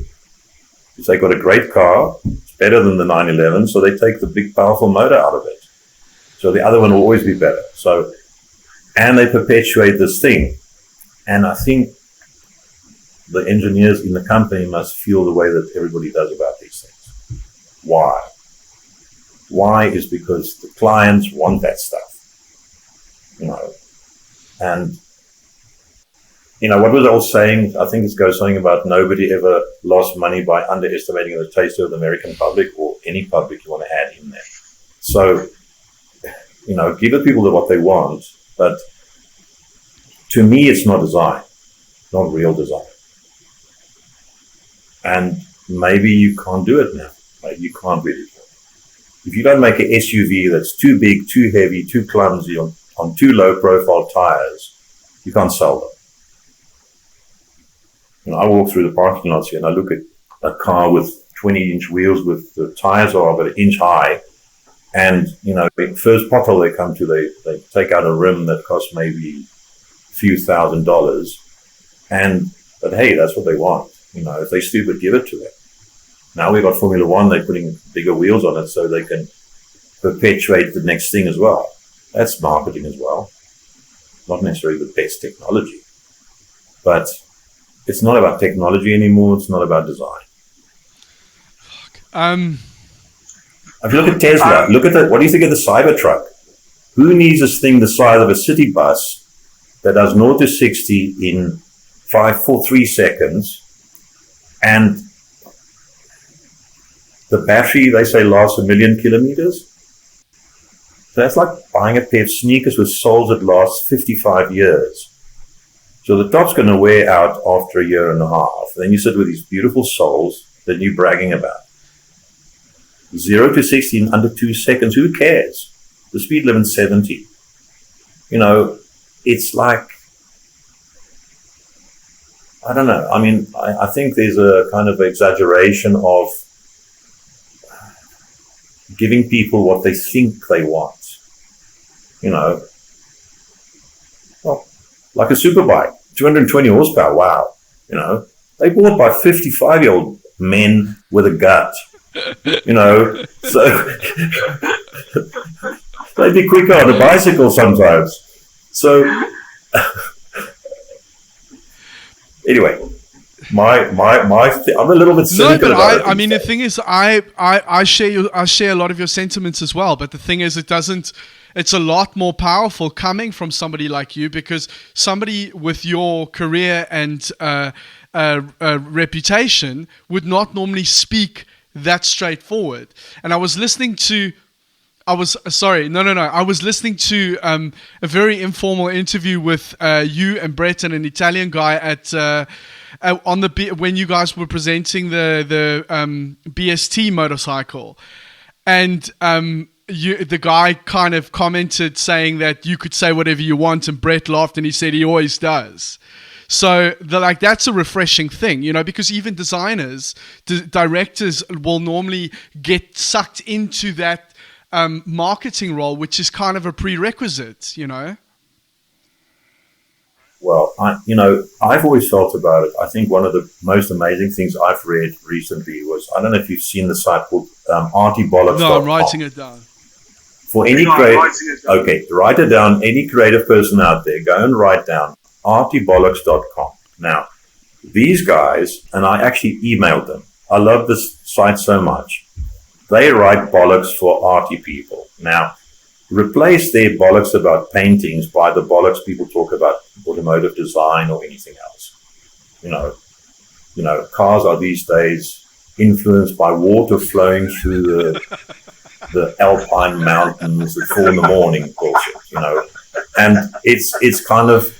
If they've got a great car, it's better than the 911, so they take the big powerful motor out of it. So the other one will always be better. So, and they perpetuate this thing. And I think the engineers in the company must feel the way that everybody does about these things. Why? Why is because the clients want that stuff, you know. And, you know, what was I all saying? I think it goes something about nobody ever lost money by underestimating the taste of the American public, or any public you want to add in there. So, you know, give the people what they want, but to me, it's not design, not real design. And maybe you can't do it now. Maybe you can't really do it. If you don't make an SUV that's too big, too heavy, too clumsy, on too low-profile tires, you can't sell them. You know, I walk through the parking lots here and I look at a car with 20-inch wheels with the tires are about an inch high, and, you know, the first pothole they come to, they take out a rim that costs maybe a few $1,000s, but hey, that's what they want. You know, if they're stupid, give it to them. Now we've got Formula One, they're putting bigger wheels on it so they can perpetuate the next thing as well. That's marketing as well. Not necessarily the best technology. But it's not about technology anymore, it's not about design. If you look at Tesla, what do you think of the Cybertruck? Who needs this thing the size of a city bus that does 0 to 60 in 3 seconds? And the battery, they say, lasts 1 million kilometers. So that's like buying a pair of sneakers with soles that last 55 years. So the top's going to wear out after a year and a half. Then you sit with these beautiful soles that you're bragging about. 0 to 60 in under 2 seconds. Who cares? The speed limit's 70. You know, it's like, I don't know. I mean, I think there's a kind of exaggeration of giving people what they think they want. You know, well, like a superbike, 220 horsepower. Wow. You know, they bought by 55-year-old men with a gut. You know, so they'd be quicker on a bicycle sometimes. So anyway, I'm a little bit cynical about it. I mean, the thing is, I share a lot of your sentiments as well. But the thing is, it's a lot more powerful coming from somebody like you, because somebody with your career and reputation would not normally speak that straightforward. And I was listening to sorry, no. I was listening to a very informal interview with you and Brett and an Italian guy at when you guys were presenting the BST motorcycle, and the guy kind of commented saying that you could say whatever you want, and Brett laughed and he said he always does. So that's a refreshing thing, because even designers, directors will normally get sucked into that marketing role, which is kind of a prerequisite, Well, I've always felt about it. I think one of the most amazing things I've read recently was, I don't know if you've seen the site called artybollocks.com. No, I'm writing it down. For any okay, write it down. Any creative person out there, go and write down artybollocks.com. Now, these guys, and I actually emailed them. I love this site so much. They write bollocks for arty people. Now, replace their bollocks about paintings by the bollocks people talk about automotive design or anything else. Cars are these days influenced by water flowing through the Alpine mountains at 4 a.m. bullshit, and it's kind of,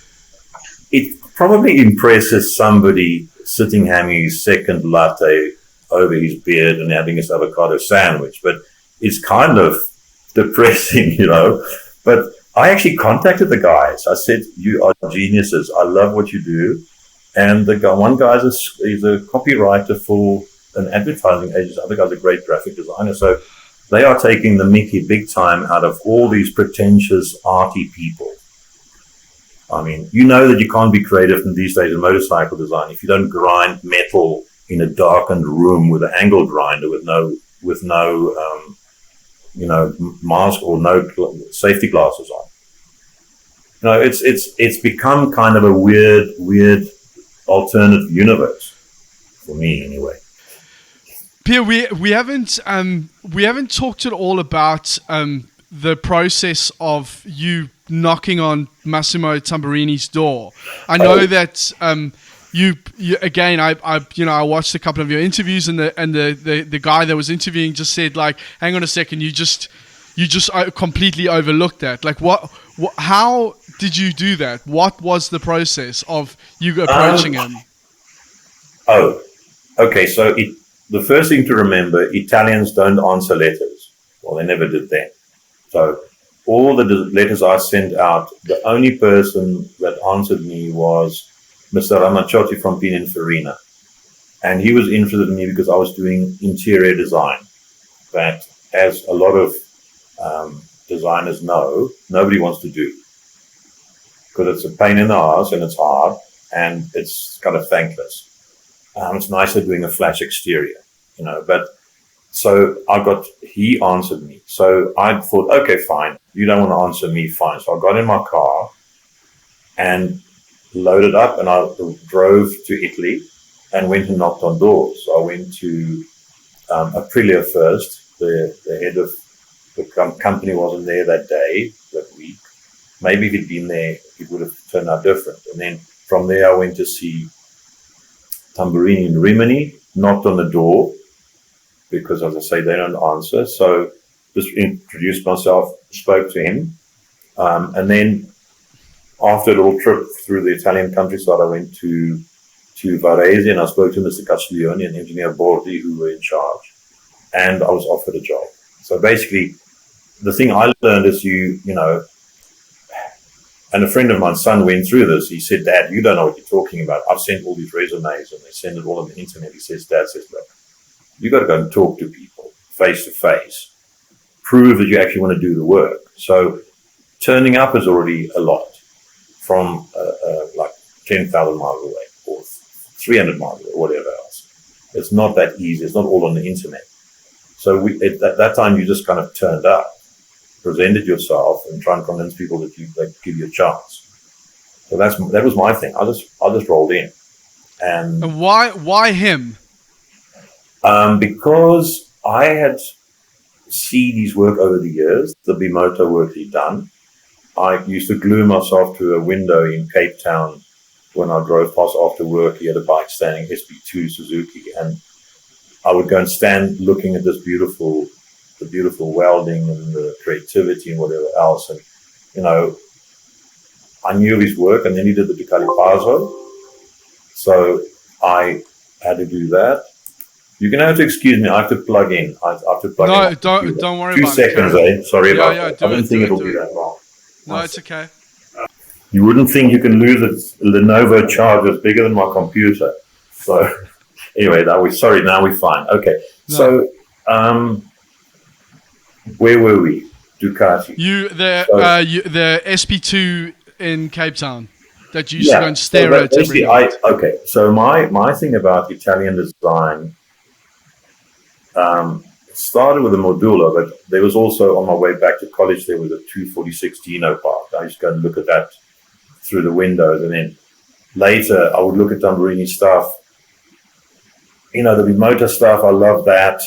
it probably impresses somebody sitting having his second latte over his beard and having his avocado sandwich, but it's kind of depressing, But I actually contacted the guys. I said, "You are geniuses. I love what you do." And one guy is a copywriter for an advertising agency. The other guy's a great graphic designer. So they are taking the mickey big time out of all these pretentious arty people. I mean, that you can't be creative in these days in motorcycle design if you don't grind metal in a darkened room with an angle grinder with no mask or no safety glasses on. It's become kind of a weird alternative universe for me, anyway. Pierre, we haven't talked at all about the process of you knocking on Massimo Tamburini's door. I know that you again. I watched a couple of your interviews, and the guy that was interviewing just said, like, hang on a second, you just completely overlooked that. Like, how did you do that? What was the process of you approaching him? Oh, okay. So the first thing to remember, Italians don't answer letters. Well, they never did then. So all the letters I sent out, the only person that answered me was Mr. Ramaciotti from Pininfarina. And he was interested in me because I was doing interior design. That, as a lot of designers know, nobody wants to do. Because it's a pain in the ass and it's hard and it's kind of thankless. It's nicer doing a flash exterior, but so he answered me. So I thought, okay, fine. You don't want to answer me, fine. So I got in my car and loaded up and I drove to Italy and went and knocked on doors. So I went to Aprilia first. The head of the company wasn't there that week. Maybe if he'd been there, it would have turned out different. And then from there, I went to see Tamburini in Rimini, knocked on the door because, as I say, they don't answer. So just introduced myself, spoke to him. And then after a little trip through the Italian countryside, I went to Varese and I spoke to Mr. Castiglione and Engineer Bordi, who were in charge. And I was offered a job. So basically, the thing I learned is and a friend of mine's son went through this. He said, "Dad, you don't know what you're talking about. I've sent all these resumes and they send it all on the internet." He says, "Dad says, look, you got to go and talk to people face to face. Prove that you actually want to do the work." So turning up is already a lot from like 10,000 miles away or 300 miles away, whatever else. It's not that easy. It's not all on the internet. So at that time, you just kind of turned up, presented yourself, and try and convince people that they give you a chance. So that was my thing. I just rolled in, and why him? Because I had seen his work over the years, the Bimoto work he'd done. I used to glue myself to a window in Cape Town when I drove past after work. He had a bike standing, SB2 Suzuki, and I would go and stand looking at this beautiful the beautiful welding and the creativity and whatever else. And, I knew of his work, and then he did the Ducati Pazzo. So I had to do that. You're going to have to excuse me. I have to plug in. I have to plug in. No, don't worry about 2 seconds, it. Sorry about that. I Do don't it, think do it'll it, be do that long. No, it's okay. You wouldn't think you can lose a Lenovo charger bigger than my computer. So anyway, now we're fine. Okay. No. So where were we? Ducati. The SP2 in Cape Town that you used to go and stare at every night. Okay. So my thing about Italian design started with a Modula, but there was also, on my way back to college, there was a 246 Dino part. I used to go and look at that through the windows, and then later I would look at Tamburini stuff. The Bimota stuff, I love that.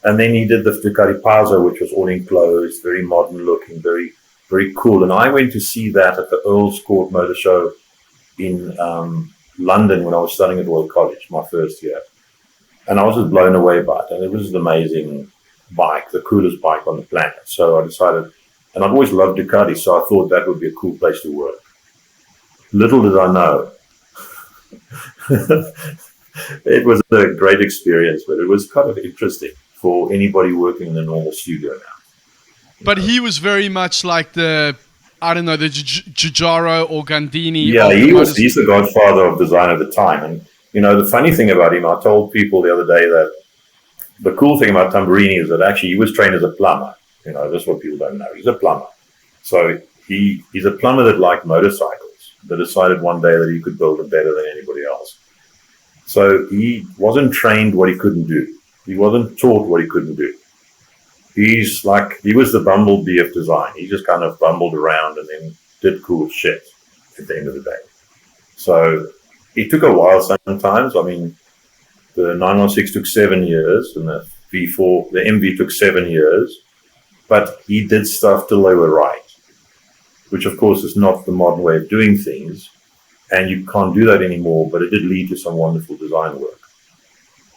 And then he did the Ducati Pazzo, which was all enclosed, very modern looking, very, very cool. And I went to see that at the Earl's Court Motor Show in London when I was studying at Royal College, my first year. And I was just blown away by it. And it was an amazing bike, the coolest bike on the planet. So I decided, and I've always loved Ducati, so I thought that would be a cool place to work. Little did I know. It was a great experience, but it was kind of interesting for anybody working in a normal studio now. But he was very much like the Giugiaro or Gandini. Yeah, he's the godfather of design at the time. And, the funny thing about him, I told people the other day that the cool thing about Tamburini is that actually he was trained as a plumber. That's what people don't know. He's a plumber. So he's a plumber that liked motorcycles, that decided one day that he could build them better than anybody else. So he wasn't trained what he couldn't do. He wasn't taught what he couldn't do. He was the bumblebee of design. He just kind of bumbled around and then did cool shit at the end of the day. So it took a while sometimes. I mean, the 916 took 7 years, and the V4, the MV took 7 years. But he did stuff till they were right, which of course is not the modern way of doing things. And you can't do that anymore, but it did lead to some wonderful design work.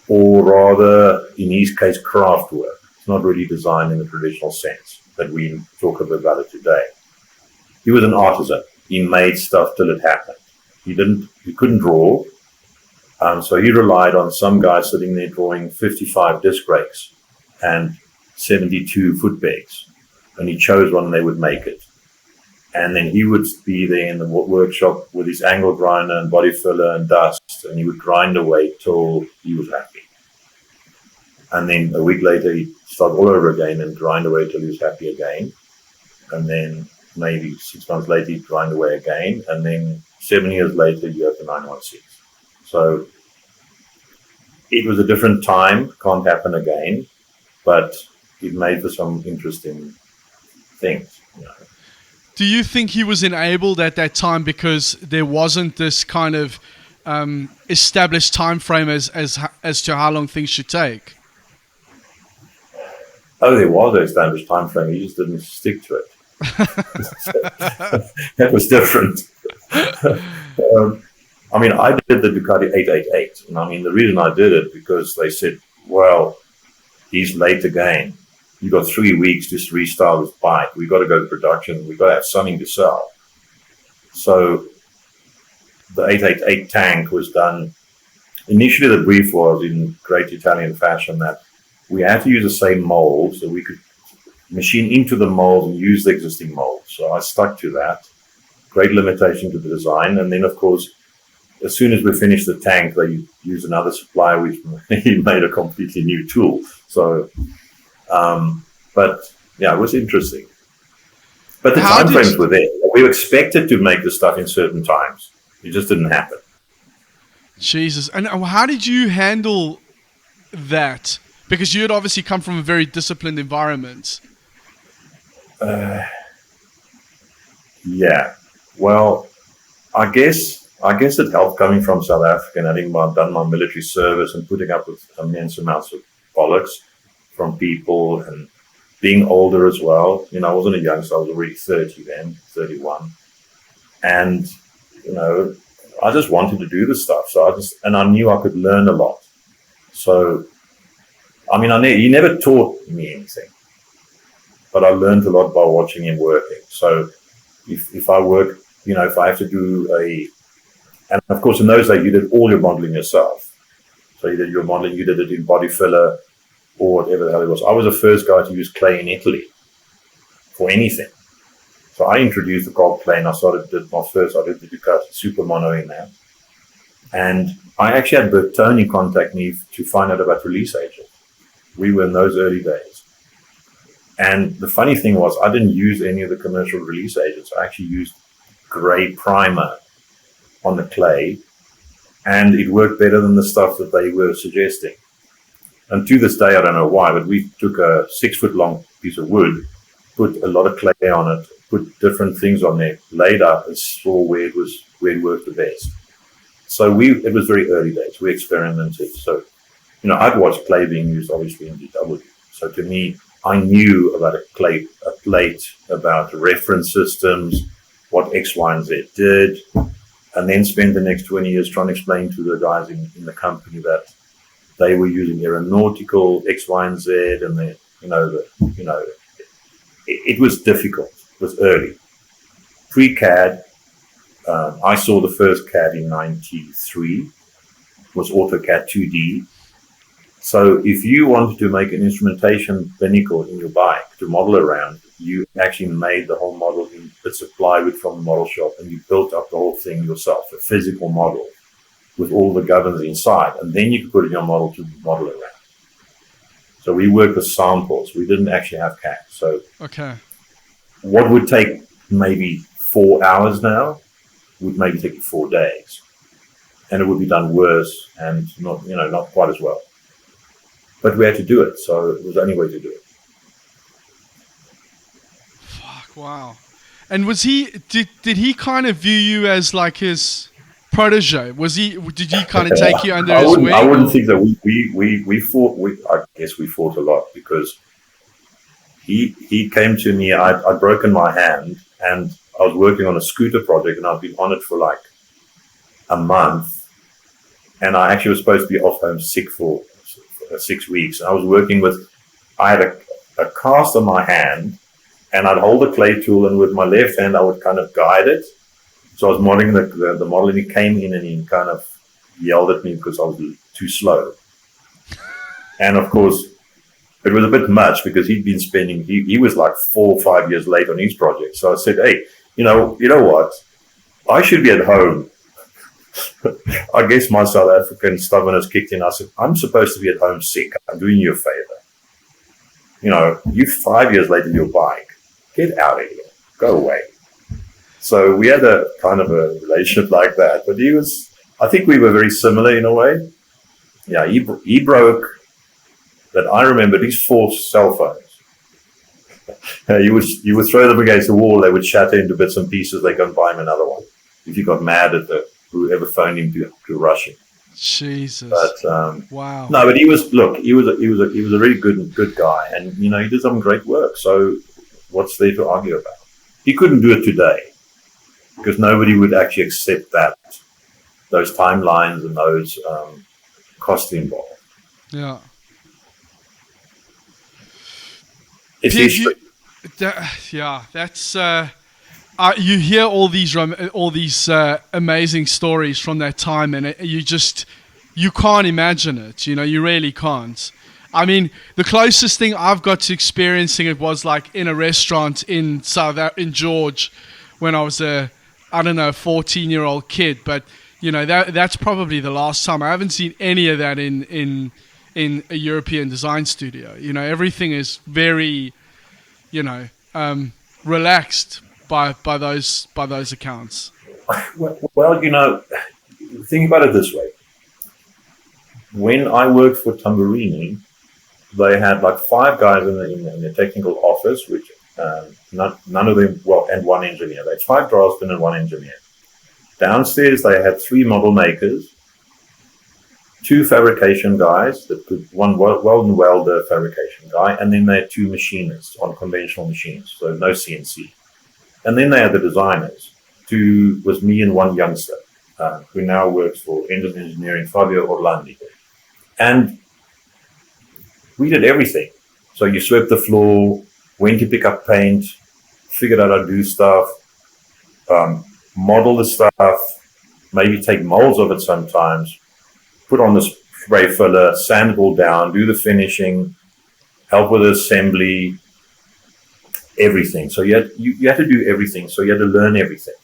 Or rather, in his case, craft work. It's not really design in the traditional sense that we talk about it today. He was an artisan. He made stuff till it happened. He couldn't draw. So he relied on some guy sitting there drawing 55 disc brakes and 72 foot pegs. And he chose one and they would make it. And then he would be there in the workshop with his angle grinder and body filler and dust, and he would grind away till he was happy. And then a week later, he'd start all over again and grind away till he was happy again. And then maybe 6 months later, he'd grind away again. And then 7 years later, you have the 916. So it was a different time, can't happen again, but it made for some interesting things. Do you think he was enabled at that time because there wasn't this kind of established time frame as to how long things should take? Oh, there was an established time frame. He just didn't stick to it. That was different. I did the Ducati 888. And the reason I did it because they said, well, he's late again. You've got 3 weeks to restyle this bike. We've got to go to production. We've got to have something to sell. So the 888 tank was done. Initially, the brief was in great Italian fashion that we had to use the same mold so we could machine into the mold and use the existing mold. So I stuck to that. Great limitation to the design. And then, of course, as soon as we finished the tank, they used another supplier, which he made a completely new tool. So... but yeah, it was interesting. But the time frames were there. We were expected to make the stuff in certain times. It just didn't happen. Jesus. And how did you handle that? Because you had obviously come from a very disciplined environment. Yeah. Well, I guess it helped coming from South Africa and having done my military service and putting up with immense amounts of bollocks from people and being older as well. I wasn't a youngster. I was already 30 then, 31. And, I just wanted to do this stuff. So I knew I could learn a lot. So, he never taught me anything. but I learned a lot by watching him working. So if I work, if I have to do and of course in those days you did all your modeling yourself. So you did your modeling, you did it in body filler or whatever the hell it was. I was the first guy to use clay in Italy for anything. So I introduced the gold clay and I did the Ducati Super Mono in there. And I actually had Bertoni contact me to find out about release agent. We were in those early days. And the funny thing was, I didn't use any of the commercial release agents. I actually used gray primer on the clay, and it worked better than the stuff that they were suggesting. And to this day, I don't know why, but we took a 6-foot-long piece of wood, put a lot of clay on it, put different things on there, laid up, and saw where it worked the best. So it was very early days. We experimented. So, I'd watched clay being used, obviously, in DW. So to me, I knew about a plate, about reference systems, what X, Y, and Z did, and then spent the next 20 years trying to explain to the guys in the company that they were using aeronautical X, Y, and Z, and it was difficult. It was early. Pre-CAD, I saw the first CAD in 93, was AutoCAD 2D. So if you wanted to make an instrumentation pinnacle in your bike to model around, you actually made the whole model in bits of plywood from the model shop, and you built up the whole thing yourself, a physical model with all the governors inside, and then you could put it in your model to model around. So we worked with samples. We didn't actually have CAD. So what would take maybe 4 hours now would maybe take you 4 days, and it would be done worse and not quite as well. But we had to do it, so it was the only way to do it. Fuck, wow. And did he kind of view you as like his protege? Did he kind of take you under his wing? I wouldn't think that we fought. I guess we fought a lot because he came to me. I'd broken my hand and I was working on a scooter project, and I'd been on it for like a month, and I actually was supposed to be off home sick for 6 weeks. And I had a cast on my hand, and I'd hold a clay tool, and with my left hand I would kind of guide it. So I was modeling the model, and he came in and he kind of yelled at me because I was too slow. And of course, it was a bit much because he'd been he was like 4 or 5 years late on his project. So I said, hey, you know what? I should be at home. I guess my South African stubbornness kicked in. I said, I'm supposed to be at home sick. I'm doing you a favor. You're 5 years late on your bike. Get out of here. Go away. So we had a kind of a relationship like that. But I think we were very similar in a way. Yeah, he broke, but I remember these 4 cell phones. You would throw them against the wall, they would shatter into bits and pieces. They go and buy him another one. If you got mad at whoever phoned him to rush him. Jesus. But wow. No, but he was a really good guy, and he did some great work. So what's there to argue about? He couldn't do it today because nobody would actually accept those timelines and those costs involved. Yeah. It's history. That's. You hear all these amazing stories from that time, and you can't imagine it. You really can't. I mean, the closest thing I've got to experiencing it was like in a restaurant in George, when I was a 14-year-old kid. But that's probably the last time. I haven't seen any of that in a European design studio. Everything is very, relaxed by those accounts. Well, think about it this way. When I worked for Tamburini, they had like 5 guys in the technical office, which none of them, and 1 engineer. They had 5 draftsmen and 1 engineer. Downstairs, they had 3 model makers, 2 fabrication guys, one welder fabrication guy, and then they had 2 machinists on conventional machines, so no CNC. And then they had the designers. 2 was me and 1 youngster, who now works for Engine Engineering, Fabio Orlandi. And we did everything. So you swept the floor, when to pick up paint, figured out how to do stuff, model the stuff, maybe take molds of it sometimes, put on the spray filler, sand it all down, do the finishing, help with the assembly, everything. So you had to do everything. So you had to learn everything.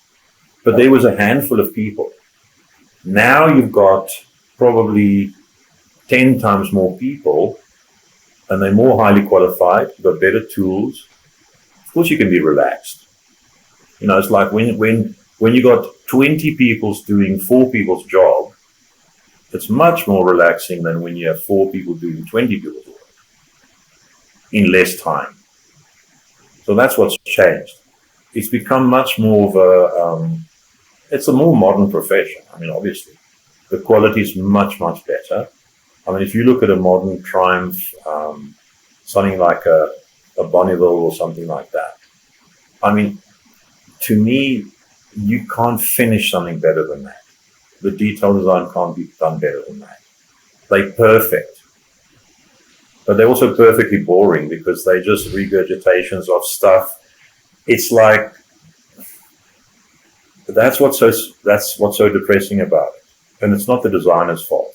But there was a handful of people. Now you've got probably 10 times more people, and they're more highly qualified. You've got better tools. Of course, you can be relaxed. You know, it's like when you got 20 people doing 4 people's job, it's much more relaxing than when you have 4 people doing 20 people's work in less time. So that's what's changed. It's become much more of it's a more modern profession. I mean, obviously, the quality is much, much better. I mean, if you look at a modern Triumph, something like a Bonneville or something like that, I mean, to me, you can't finish something better than that. The detail design can't be done better than that. They're perfect. But they're also perfectly boring because they're just regurgitations of stuff. It's like, that's what's so depressing about it. And it's not the designer's fault.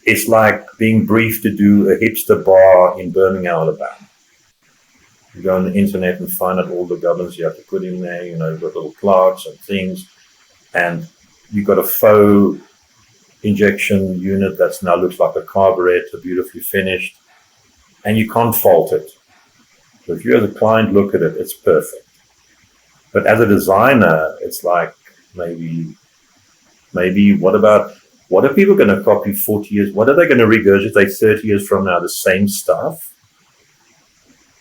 It's like being briefed to do a hipster bar in Birmingham, Alabama. You go on the internet and find out all the gubbins you have to put in there. You know, you've got little clogs and things. And you've got a faux injection unit that now looks like a carburetor, beautifully finished. And you can't fault it. So if you as a client look at it, it's perfect. But as a designer, it's like maybe what are people going to copy 40 years? What are they going to regurgitate 30 years from now? The same stuff?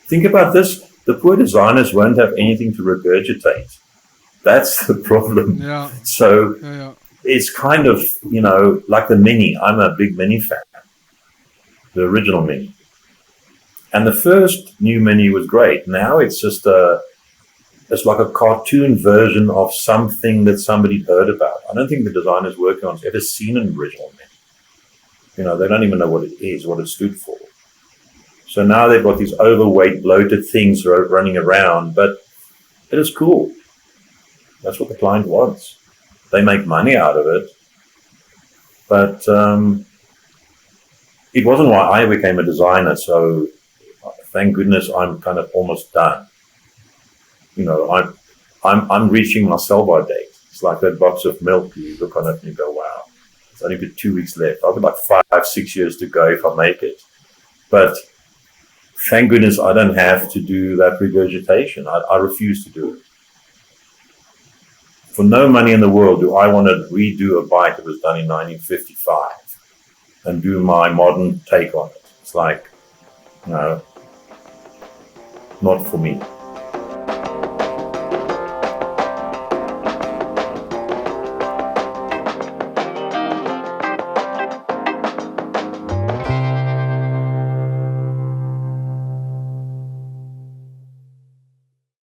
Think about this. The poor designers won't have anything to regurgitate. That's the problem. Yeah. So it's kind of, you know, like the Mini. I'm a big Mini fan. The original Mini. And the first new Mini was great. Now it's just it's like a cartoon version of something that somebody heard about. I don't think the designers working on has ever seen an original Mini. You know, they don't even know what it is, what it stood for. So now they've got these overweight, bloated things running around, but it is cool. That's what the client wants. They make money out of it. But it wasn't why I became a designer, so thank goodness I'm kind of almost done. You know, I'm reaching my sell-by date. It's like that box of milk. You look on it and you go, wow, it's only got 2 weeks left. I've got like 5-6 years to go if I make it. But thank goodness I don't have to do that regurgitation. I refuse to do it. For no money in the world do I want to redo a bike that was done in 1955 and do my modern take on it. It's like, no, not for me.